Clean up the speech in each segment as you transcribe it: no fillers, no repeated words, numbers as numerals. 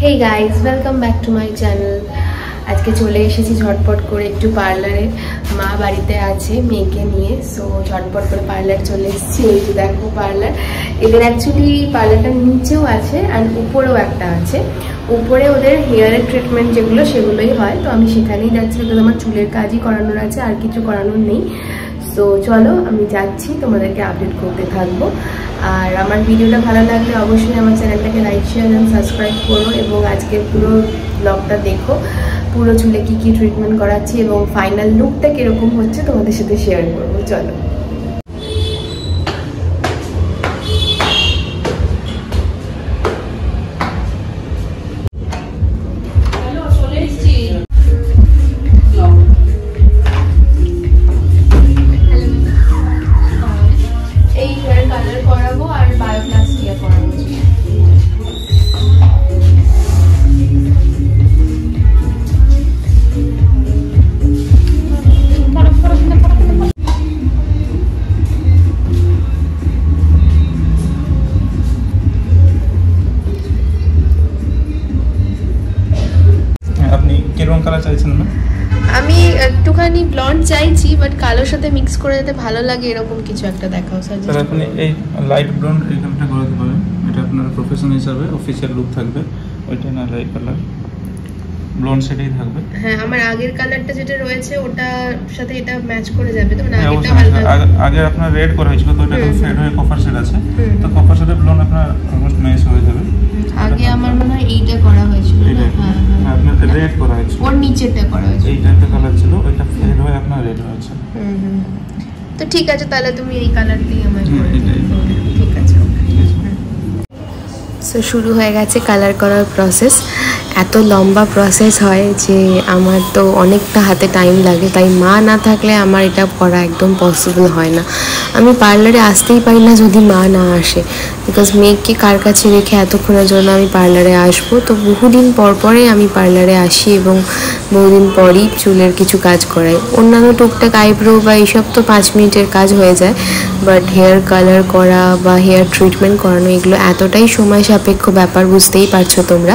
Hey guys, welcome back to my channel. আজকে চলে এসেছি ঝটপট করে একটু পার্লারে। মা বাড়িতে আছে মেয়েকে নিয়ে, সো ঝটপট করে পার্লার চলে এসেছি। এই যে দেখো পার্লার, এদের অ্যাকচুয়ালি পার্লারটার নিচেও আছে আর উপরেও একটা আছে। উপরে ওদের হেয়ারের ট্রিটমেন্ট যেগুলো সেগুলোই হয়, তো আমি সেখানেই যাচ্ছি বিকজ আমার চুলের কাজই করানোর আছে, আর কিছু করানোর নেই। সো চলো আমি যাচ্ছি, তোমাদেরকে আপডেট করতে থাকবো। আর আমার ভিডিওটা ভালো লাগলে অবশ্যই আমার চ্যানেলটাকে লাইক শেয়ার এবং সাবস্ক্রাইব করো, এবং আজকে পুরো ব্লগটা দেখো। পুরো চুলে কি কি ট্রিটমেন্ট করাচ্ছি এবং ফাইনাল লুকটা কিরকম হচ্ছে তোমাদের সাথে শেয়ার করবো। চলো। আমি একটুখানি ব্লন্ড চাইছি, বাট কালোর সাথে মিক্স করে যাতে ভালো লাগে এরকম কিছু একটা দেখাও সাজেস্ট। তাহলে আপনি এই লাইট ব্লন্ড এইখানটা করাতে পারেন, এটা আপনার প্রফেশন হিসাবে অফিশিয়াল লুক থাকবে। ওইটা না লাইট কালার ব্লন্ড সেটাই থাকবে। হ্যাঁ, আমার আগের কালারটা যেটা রয়েছে ওটার সাথে এটা ম্যাচ করে যাবে তো? মানে আগে আপনার রেড করা হয়েছিল, তো এটা ফেড হয়ে কপার শেড আছে, তো কপার শেডে ব্লন্ড আপনার অলমোস্ট ম্যাচ হয়ে যাবে। আগে আমার মনে হয় এইটা করা হয়েছিল, হ্যাঁ আপনার রেড করা হয়েছিল, ওর নিচেরটা করা হয়েছিল, এইটা একটা কালার ছিল, ওইটা ফেড হয়ে আপনার রেড হয়েছে। তো ঠিক আছে, তাহলে তুমি এই কালার দিয়ে আমায় করে দিও। ঠিক আছে। সো শুরু হয়ে গেছে কালার করার প্রসেস। এত লম্বা প্রসেস হয় যে আমার তো অনেকটা হাতে টাইম লাগে, তাই মা না থাকলে আমার এটা করা একদম পসিবল হয় না। আমি পার্লারে আসতেই পারি না যদি মা না আসে, বিকজ মেয়েকে কার কাছে রেখে এতক্ষণের জন্য আমি পার্লারে আসবো। তো বহুদিন পরে আমি পার্লারে আসি এবং বহুদিন পরই চুলের কিছু কাজ করাই। অন্যান্য টুকটাক আইব্রো বা এইসব তো 5 মিনিটের কাজ হয়ে যায়, বাট হেয়ার কালার করা বা হেয়ার ট্রিটমেন্ট করানো এগুলো এতটাই সময় সাপেক্ষ ব্যাপার, বুঝতেই পারছো তোমরা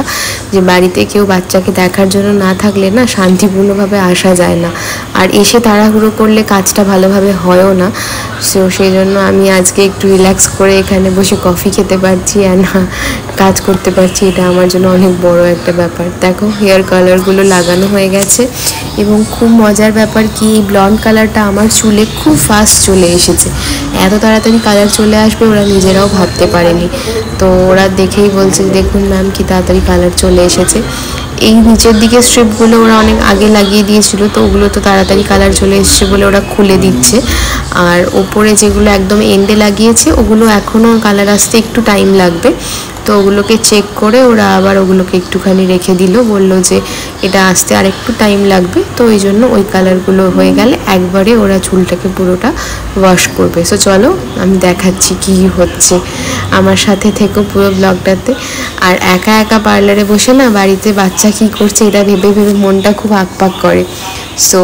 যে বাড়িতে কেউ বাচ্চাকে দেখার জন্য না থাকলে না শান্তিপূর্ণভাবে আসা যায় না, আর এসে তাড়াহুড়ো করলে কাজটা ভালোভাবে হয়ও না। সো সেই জন্য আমি আজকে একটু রিল্যাক্স করে এখানে বসে কফি খেতে পারছি আর না কাজ করতে পারছি, এটা আমার জন্য অনেক বড় একটা ব্যাপার। দেখো হেয়ার কালারগুলো লাগানো হয়ে গেছে, এবং খুব মজার ব্যাপার কি এই ব্লন্ড কালারটা আমার চুলে খুব ফাস্ট চলে এসেছে। এত তাড়াতাড়ি কালার চলে আসবে ওরা নিজেরাও ভাবতে পারেনি, তো ওরা দেখেই বলছে দেখুন ম্যাম কি তাড়াতাড়ি কালার চলে এসেছে। এই নিচের দিকে স্ট্রিপগুলো ওরা অনেক আগে লাগিয়ে দিয়েছিল, তো ওগুলো তো তাড়াতাড়ি কালার চলে এসেছে বলে ওরা খুলে দিচ্ছে, আর ওপরে যেগুলো একদম এন্ডে লাগিয়েছে ওগুলো এখনও কালার আসতে একটু টাইম লাগবে। তো ওগুলোকে চেক করে ওরা আবার ওগুলোকে একটুখানি রেখে দিল, বলল যে এটা আসতে আর একটু টাইম লাগবে, তো ওই জন্য ওই কালারগুলো হয়ে গেলে একবারে ওরা চুলটাকে পুরোটা ওয়াশ করবে। সো চলো আমি দেখাচ্ছি কি হচ্ছে, আমার সাথে থেকো পুরো ব্লগটাতে। আর একা একা পার্লারে বসে না বাড়িতে বাচ্চা কী করছে এটা ভেবে ভেবে মনটা খুব আকপাক করে। সো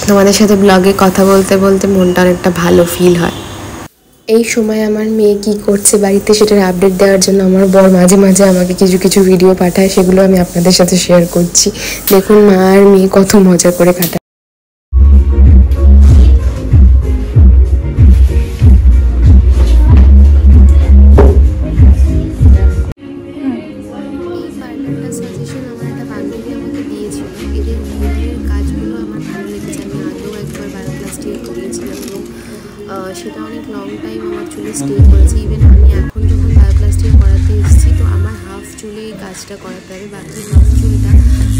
তোমাদের সাথে ব্লগে কথা বলতে বলতে মনটা অনেকটা ভালো ফিল হয়। এই সময় আমার মেয়ে কী করছে বাড়িতে সেটার আপডেট দেওয়ার জন্য আমার বর মাঝে মাঝে আমাকে কিছু কিছু ভিডিও পাঠায়, সেগুলো আমি আপনাদের সাথে শেয়ার করছি। দেখুন মা আর মেয়ে কত মজা করে কাটায়। সেটা অনেক লং টাইম আমার চুলে স্টে করেছে। ইভেন আমি এখন যখন বায়োপ্লাস্টিক করাতে এসেছি তো আমার হাফ চুলে এই কাজটা করাতে হবে, বাকি হাফ চুলটা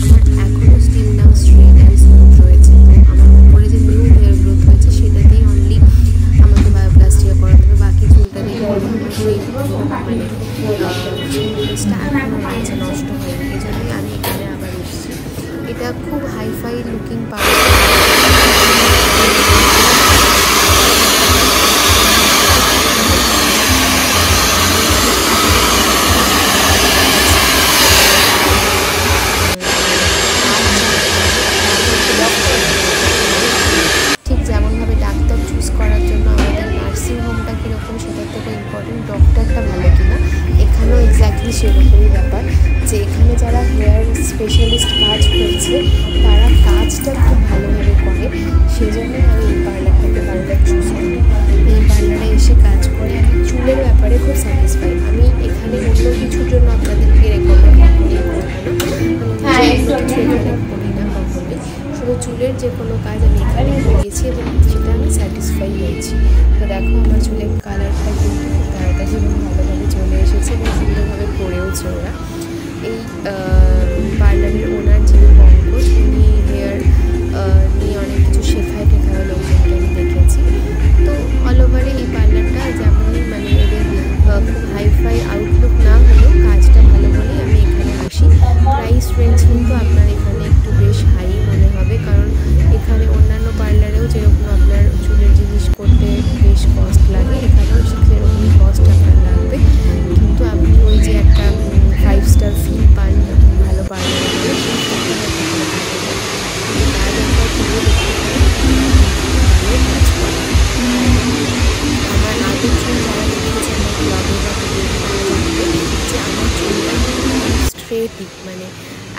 আমার এখনও still now straight and smooth রয়েছে। আমার উপরে যে নিউ হেয়ার গ্রোথ হয়েছে সেটাতেই অনলি আমাকে বায়োপ্লাস্টিক করাতে হবে, বাকি চুলটা দিয়ে আমার সেই মানে ফিনিশটা এখনও রয়েছে, নষ্ট হয়নি। এই জন্যই আমি এখানে আবার এসেছি। এটা খুব হাইফাই লুকিং পার্লার। সেরকমই ব্যাপার। যে এখানে যারা হেয়ার স্পেশালিস্ট কাজ করছে তারা কাজটা খুব ভালোভাবে করে, সেজন্য আমি এই পার্লার চুজ করি। এই পার্লারে এসে কাজ করে আমি চুলের ব্যাপারে খুব স্যাটিসফাই। আমি এখানে অন্য কিছুর জন্য আপনাদেরকে রেকমেন্ড করি না কখনোই, শুধু চুলের যে কোনো কাজ আমি এখানে করিয়েছি এবং সেটা আমি স্যাটিসফাই হয়েছি। তো দেখো আমার চুলের কালারটা কিন্তু খুব তাড়াতাড়ি এবং ভালোভাবে চলে এসেছে এবং সুন্দরভাবে করেওছে ওরা। এই পার্লারের ওনার যিনি পঙ্কজ, উনি হেয়ার নিয়ে অনেক কিছু শেখায় লোকজনকে আমি দেখেছি। তো অল ওভারে এই পার্লারটা যেমনই মানে এদের খুব হাইফাই আউটলুক না হলেও কাজটা ভালো বলেই আমি এখানে আসি। প্রাইস রেঞ্জ কিন্তু আপনার এখানে একটু বেশ হাই মনে হবে, কারণ এখানে অন্যান্য পার্লারেও যেরকম আপনার চুলের জিনিস করতে বেশ কস্ট লাগে, এখানেও সেরকমই কস্ট আপনার লাগবে। কিন্তু আপনি ওই যে একটা 5 স্টার ফিল পান ভালো পার্লারে গেলে, সেই ফিলটা কাজ আমরা তুলে কাজ করা। আমার আগের চুল যারা দেখেছে আমার ব্লগে বা জানবে যে আমার চুলটা স্ট্রেটই, মানে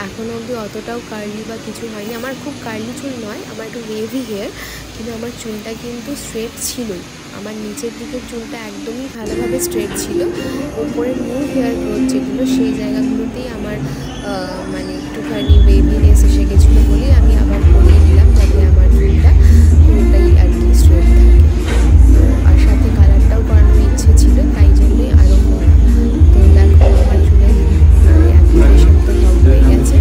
এখনও অবধি অতটাও কার্লি বা কিছু হয়নি। আমার খুব কার্লি চুল নয়, আমার একটু ওয়েভি হেয়ার, কিন্তু আমার চুলটা কিন্তু স্ট্রেট ছিলই। আমার নিচের দিকের চুলটা একদমই ভালোভাবে স্ট্রেট ছিল, ওপরের নিউ হেয়ার গ্রোথ যেগুলো সেই জায়গাগুলোতেই আমার মানে একটুখানি ওয়েভিনেস এসে গেছিলো বলেই আমি আবার করিয়ে নিলাম, যাতে আমার চুলটা পুরোটাই আর কি স্ট্রেট থাকে। তো আর সাথে কালারটাও করানোর ইচ্ছে ছিল, তাই জন্যই আরও করা। তো দেখো আমার চুলে অ্যাপ্লিকেশন তো সব হয়ে গেছে,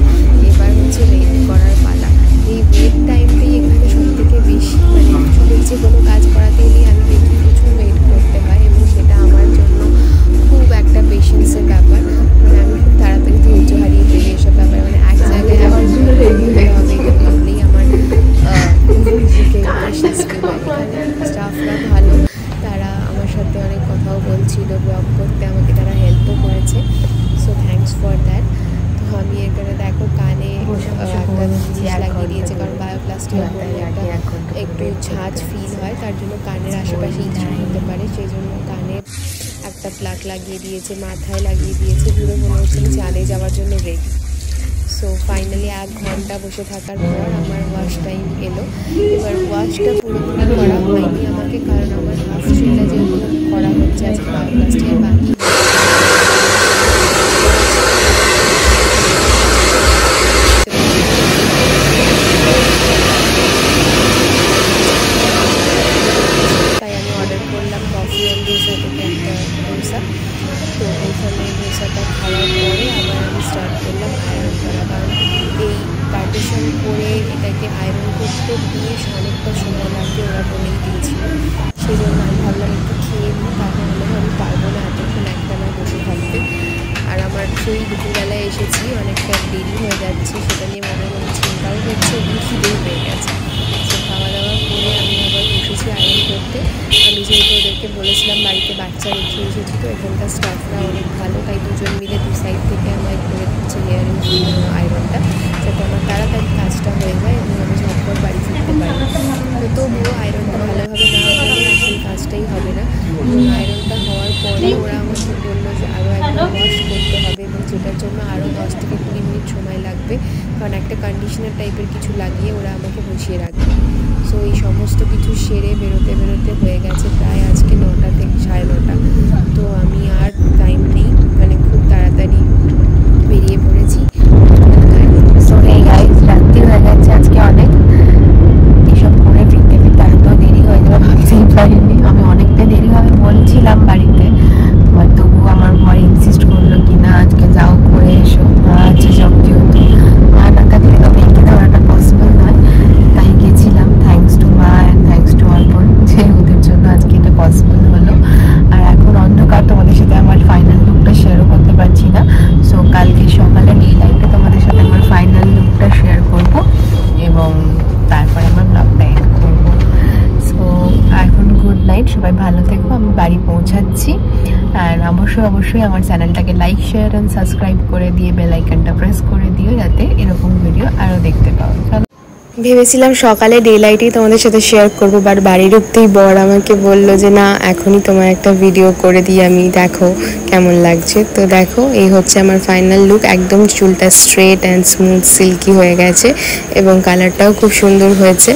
এবার হচ্ছে ওয়েট করার পালা। এই ওয়েট টাইমটাই এখানে সবথেকে বেশি, মানে চুলের যে কোনো কাজ করাতে গেলেই আমি দেখি প্রচুর ওয়েট করতে হয় এবং সেটা আমার জন্য খুব একটা পেশেন্সের ব্যাপার। মানে আমি খুব তাড়াতাড়ি ধৈর্য হারিয়ে ফেলি এসব ব্যাপারে, মানে এক জায়গায় আমার রেডি হয়ে হবে এটা ভাবলেই আমার নিজেকে পেশেন্স ফিল হয়। এখানে স্টাফরা ভালো, তারা আমার সাথে অনেক কথাও বলছিল, ব্লগ করতে আমাকে তারা হেল্পও করেছে, সো থ্যাঙ্কস ফর দ্যাট। তো আমি এখানে দেখো কানে একটা জিনিস লাগিয়ে দিয়েছে, কারণ বায়োপ্লাস্টিক একটু ঝাঁঝ ফিল হয়, তার জন্য কানের আশেপাশে ইচ্ছা হতে পারে, সেই জন্য কানে একটা প্লাগ লাগিয়ে দিয়েছে, মাথায় লাগিয়ে দিয়েছে, পুরো মনে হচ্ছে চাঁদে যাওয়ার জন্য রেডি। সো ফাইনালি 1 ঘন্টা বসে থাকার পর আমার ওয়াশ টাইম এলো। এবার ওয়াশটা পুরোপুরি করা হয়নি আমাকে, কারণ আমার হাফ চুলটা যেহেতু করা হচ্ছে আজকে বায়োপ্লাস্টিকের বাকি তো ওইখানে ডোসাটা খাওয়ার পরে আবার আমি স্টার্ট করলাম আয়রন করা, কারণ এই পার্টিশন করে এটাকে আয়রন করতে বেশ অনেকটা সময় লাগবে ওরা বলেই দিয়েছিল। সেই জন্য আমি ভাবলাম একটু খেয়ে নিই, তাহলে আমি পারবো না এতক্ষণ একটানা বসে থাকতে। আর আমার সেই দুপুরবেলায় এসেছি, অনেকটা দেরি হয়ে যাচ্ছে, সেটা নিয়ে মনে মনে চিন্তাও হচ্ছে এবং খিদেও পেয়ে গেছে। তো খাওয়া দাওয়া করে আমি আবার বসেছি আয়রন করতে। আমি যেহেতু ওদেরকে বলেছিলাম বাড়িতে বাচ্চা রেখে এসেছি, তো এখানকার স্টাফরা অনেক ভালো, তাই দুজন মিলে 2 সাইড থেকে আমায় করে দিচ্ছে হেয়ার আয়রনটা, যাতে আমার তাড়াতাড়ি কাজটা হয়ে যায় এবং আমি ঝটপট বাড়ি ফিরতে পারি। তো তবুও আয়রনটা ভালোভাবে না হলে আসলে কাজটাই হবে না। এবং আয়রনটা হওয়ার পরে ওরা আমাকে বললো যে আরও একবার ওয়াশ করতে হবে, এবং যেটার জন্য আরও 10 থেকে 20 মিনিট সময় লাগবে, কারণ একটা কন্ডিশনার টাইপের কিছু লাগিয়ে ওরা আমাকে বসিয়ে রাখবে। সো এই সমস্ত কিছু সেরে বেরোতে হয়ে গেছে প্রায় আজকে 9টা থেকে 9:30। তো আমি আর টাইম নেই, মানে খুব তাড়াতাড়ি বেরিয়ে পড়েছি। সো এই গাইস, রাত্রি হয়ে গেছে আজকে অনেক, এসব করে ফিরতে এত দেরি হয়ে যাবে ভাবতেই পারিনি। আমি অনেকটা দেরি হবে বলছিলাম বাড়িতে, বাট তবুও আমার বর ইনসিস্ট করলো কি না আজকে যাও করে এসো, আজকে সব যেহেতু মা না থাকলে তো মেয়েকে ধরাটা পসিবল নয়, তাই গেছিলাম। থ্যাঙ্কস টু মা অ্যান্ড থ্যাঙ্কস টু অর্পণ যে ওদের জন্য আজকে এটা পসিবল হলো। আর এখন অন্ধকার, তোমাদের সাথে আমার ফাইনাল লুকটা শেয়ারও করতে পারছি না। সো কালকে সকালে এই লাইভে তোমাদের সাথে আমার ফাইনাল লুকটা শেয়ার করব এবং তারপরে আমার ব্লগটা এন্ড করবো। সো এখন গুড নাইট, সবাই ভালো থেকো, আমি বাড়ি পৌঁছাচ্ছি। আর অবশ্যই আমার চ্যানেলটাকে লাইক, শেয়ার অ্যান্ড সাবস্ক্রাইব করে দিয়ে বেল আইকনটা প্রেস করে দিও, যাতে এরকম ভিডিও আরও দেখতে পাও। চলো। ভেবেছিলাম সকালে ডে লাইটেই তোমাদের সাথে শেয়ার করবো, বাট বাড়ি ঢুকতেই বর আমাকে বললো যে না এখনই তোমার একটা ভিডিও করে দিই আমি, দেখো কেমন লাগছে। তো দেখো এই হচ্ছে আমার ফাইনাল লুক, একদম চুলটা স্ট্রেট অ্যান্ড স্মুথ সিল্কি হয়ে গেছে এবং কালারটাও খুব সুন্দর হয়েছে।